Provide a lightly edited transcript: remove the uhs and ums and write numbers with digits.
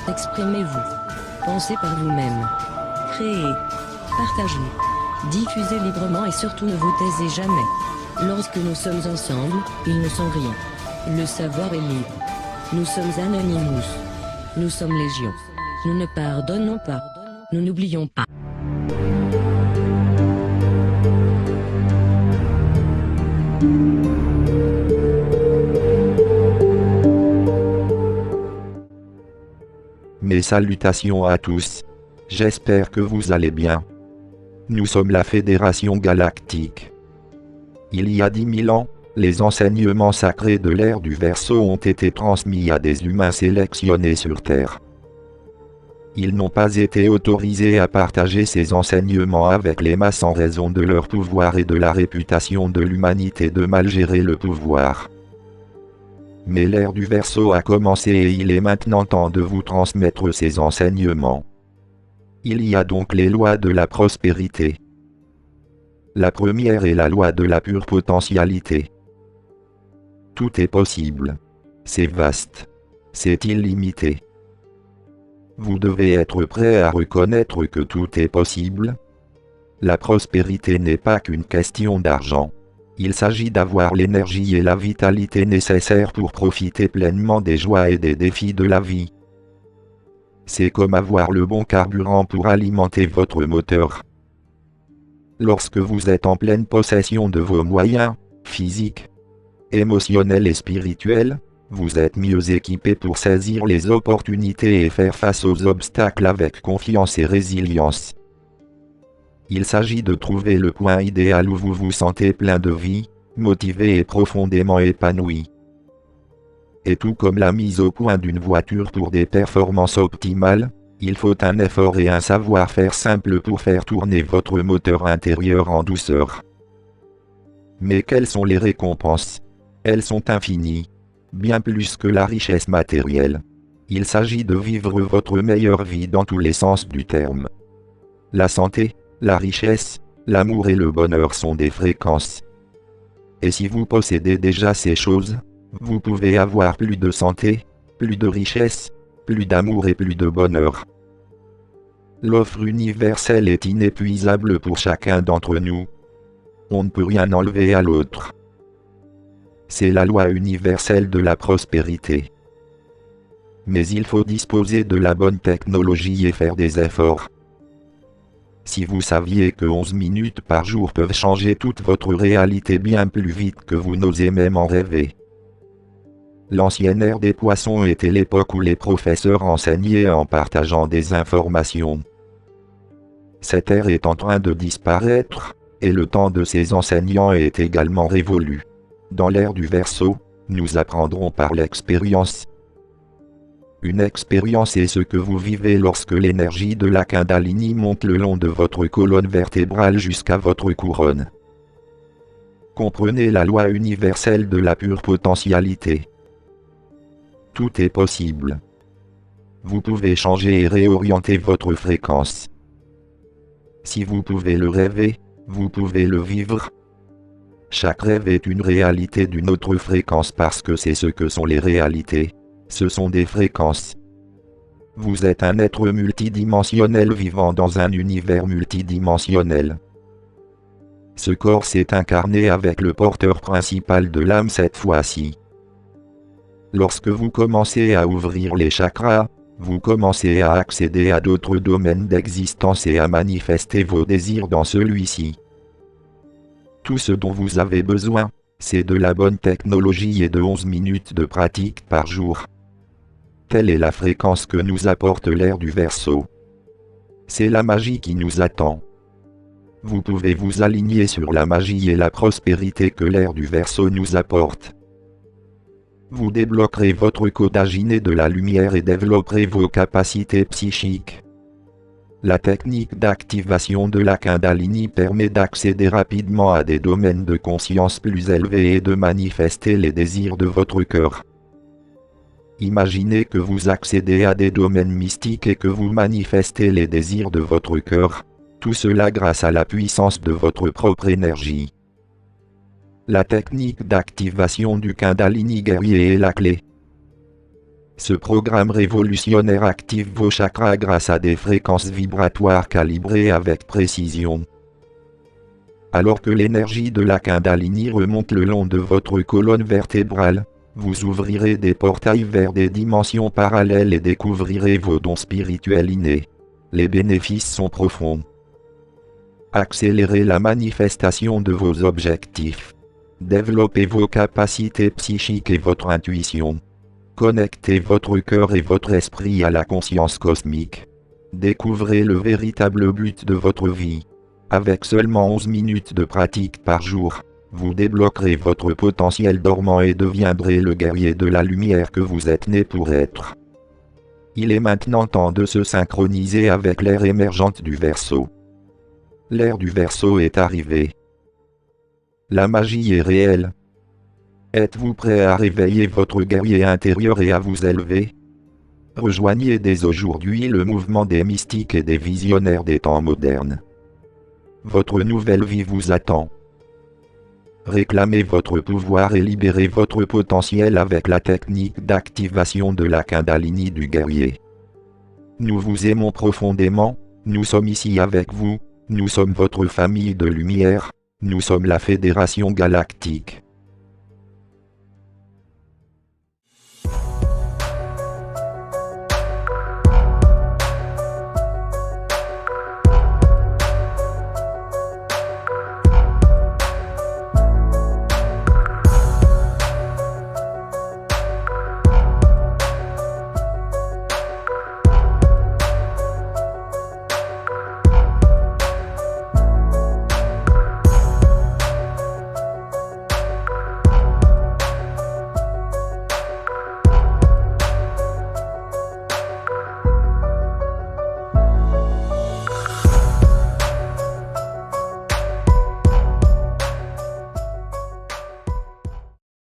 Exprimez-vous. Pensez par vous-même. Créez. Partagez. Diffusez librement et surtout ne vous taisez jamais. Lorsque nous sommes ensemble, ils ne sont rien. Le savoir est libre. Nous sommes Anonymous. Nous sommes Légion. Nous ne pardonnons pas. Nous n'oublions pas. Mes salutations à tous. J'espère que vous allez bien. Nous sommes la Fédération Galactique. Il y a 10 000 ans, les enseignements sacrés de l'ère du Verseau ont été transmis à des humains sélectionnés sur Terre. Ils n'ont pas été autorisés à partager ces enseignements avec les masses en raison de leur pouvoir et de la réputation de l'humanité de mal gérer le pouvoir. Mais l'ère du Verseau a commencé et il est maintenant temps de vous transmettre ces enseignements. Il y a donc les lois de la prospérité. La première est la loi de la pure potentialité. Tout est possible. C'est vaste. C'est illimité. Vous devez être prêt à reconnaître que tout est possible. La prospérité n'est pas qu'une question d'argent. Il s'agit d'avoir l'énergie et la vitalité nécessaires pour profiter pleinement des joies et des défis de la vie. C'est comme avoir le bon carburant pour alimenter votre moteur. Lorsque vous êtes en pleine possession de vos moyens, physiques, émotionnels et spirituels, vous êtes mieux équipé pour saisir les opportunités et faire face aux obstacles avec confiance et résilience. Il s'agit de trouver le point idéal où vous vous sentez plein de vie, motivé et profondément épanoui. Et tout comme la mise au point d'une voiture pour des performances optimales, il faut un effort et un savoir-faire simple pour faire tourner votre moteur intérieur en douceur. Mais quelles sont les récompenses? Elles sont infinies, bien plus que la richesse matérielle. Il s'agit de vivre votre meilleure vie dans tous les sens du terme. La santé, la richesse, l'amour et le bonheur sont des fréquences. Et si vous possédez déjà ces choses, vous pouvez avoir plus de santé, plus de richesse, plus d'amour et plus de bonheur. L'offre universelle est inépuisable pour chacun d'entre nous. On ne peut rien enlever à l'autre. C'est la loi universelle de la prospérité. Mais il faut disposer de la bonne technologie et faire des efforts. Si vous saviez que 11 minutes par jour peuvent changer toute votre réalité bien plus vite que vous n'osez même en rêver. L'ancienne ère des poissons était l'époque où les professeurs enseignaient en partageant des informations. Cette ère est en train de disparaître, et le temps de ces enseignants est également révolu. Dans l'ère du Verseau, nous apprendrons par l'expérience. Une expérience est ce que vous vivez lorsque l'énergie de la Kundalini monte le long de votre colonne vertébrale jusqu'à votre couronne. Comprenez la loi universelle de la pure potentialité. Tout est possible. Vous pouvez changer et réorienter votre fréquence. Si vous pouvez le rêver, vous pouvez le vivre. Chaque rêve est une réalité d'une autre fréquence parce que c'est ce que sont les réalités. Ce sont des fréquences. Vous êtes un être multidimensionnel vivant dans un univers multidimensionnel. Ce corps s'est incarné avec le porteur principal de l'âme cette fois-ci. Lorsque vous commencez à ouvrir les chakras, vous commencez à accéder à d'autres domaines d'existence et à manifester vos désirs dans celui-ci. Tout ce dont vous avez besoin, c'est de la bonne technologie et de 11 minutes de pratique par jour. Telle est la fréquence que nous apporte l'ère du Verseau. C'est la magie qui nous attend. Vous pouvez vous aligner sur la magie et la prospérité que l'ère du Verseau nous apporte. Vous débloquerez votre codage inné de la lumière et développerez vos capacités psychiques. La technique d'activation de la Kundalini permet d'accéder rapidement à des domaines de conscience plus élevés et de manifester les désirs de votre cœur. Imaginez que vous accédez à des domaines mystiques et que vous manifestez les désirs de votre cœur, tout cela grâce à la puissance de votre propre énergie. La technique d'activation du Kundalini guerrier est la clé. Ce programme révolutionnaire active vos chakras grâce à des fréquences vibratoires calibrées avec précision. Alors que l'énergie de la Kundalini remonte le long de votre colonne vertébrale, vous ouvrirez des portails vers des dimensions parallèles et découvrirez vos dons spirituels innés. Les bénéfices sont profonds. Accélérez la manifestation de vos objectifs. Développez vos capacités psychiques et votre intuition. Connectez votre cœur et votre esprit à la conscience cosmique. Découvrez le véritable but de votre vie. Avec seulement 11 minutes de pratique par jour, vous débloquerez votre potentiel dormant et deviendrez le guerrier de la lumière que vous êtes né pour être. Il est maintenant temps de se synchroniser avec l'ère émergente du Verseau. L'ère du Verseau est arrivée. La magie est réelle. Êtes-vous prêt à réveiller votre guerrier intérieur et à vous élever? Rejoignez dès aujourd'hui le mouvement des mystiques et des visionnaires des temps modernes. Votre nouvelle vie vous attend. Réclamez votre pouvoir et libérez votre potentiel avec la technique d'activation de la Kundalini du guerrier. Nous vous aimons profondément, nous sommes ici avec vous, nous sommes votre famille de lumière, nous sommes la Fédération Galactique.